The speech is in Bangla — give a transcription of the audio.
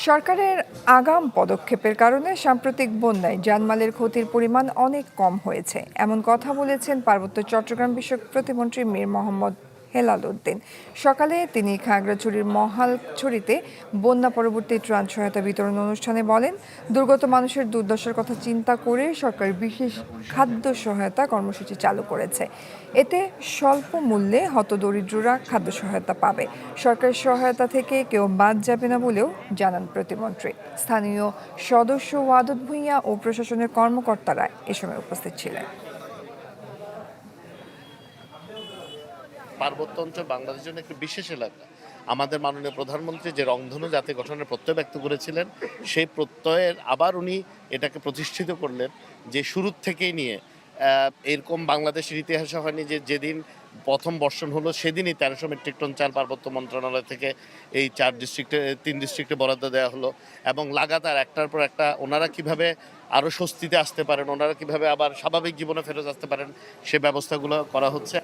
সরকারের আগাম পদক্ষেপের কারণে সাম্প্রতিক বন্যায় জানমালের ক্ষতির পরিমাণ অনেক কম হয়েছে, এমন কথা বলেছেন পার্বত্য চট্টগ্রাম বিষয়ক প্রতিমন্ত্রী মীর মোহাম্মদ হেলাল উদ্দিন। সকালে তিনি খাগড়াছড়ির মহালছড়িতে বন্যা পরবর্তী ত্রাণ সহায়তা বিতরণ অনুষ্ঠানে বলেন, দুর্গত মানুষের দুর্দশার কথা চিন্তা করে সরকার বিশেষ খাদ্য সহায়তা কর্মসূচি চালু করেছে। এতে স্বল্প মূল্যে হতদরিদ্ররা খাদ্য সহায়তা পাবে। সরকারের সহায়তা থেকে কেউ বাদ যাবে না বলেও জানান প্রতিমন্ত্রী। স্থানীয় সদস্য ওয়াদুদ ভূঁইয়া ও প্রশাসনের কর্মকর্তারা এ সময় উপস্থিত ছিলেন। পার্বত্য অঞ্চল বাংলাদেশের জন্য একটি বিশেষ এলাকা। আমাদের মাননীয় প্রধানমন্ত্রী যে রংধনু জাতি গঠনের প্রত্যয় ব্যক্ত করেছিলেন, সেই প্রত্যয়ের আবার উনি এটাকে প্রতিষ্ঠিত করলেন যে শুরুর থেকেই নিয়ে এরকম বাংলাদেশের ইতিহাসে হয়নি যে যেদিন প্রথম বর্ষণ হলো সেদিনই 1300 মেট্রিক টন চাল পার্বত্য মন্ত্রণালয় থেকে এই 3 ডিস্ট্রিক্টে বরাদ্দ দেওয়া হলো এবং লাগাতার একটার পর একটা ওনারা কিভাবে আরও স্বস্তিতে আসতে পারেন, ওনারা কিভাবে আবার স্বাভাবিক জীবনে ফেরত আসতে পারেন সে ব্যবস্থাগুলো করা হচ্ছে।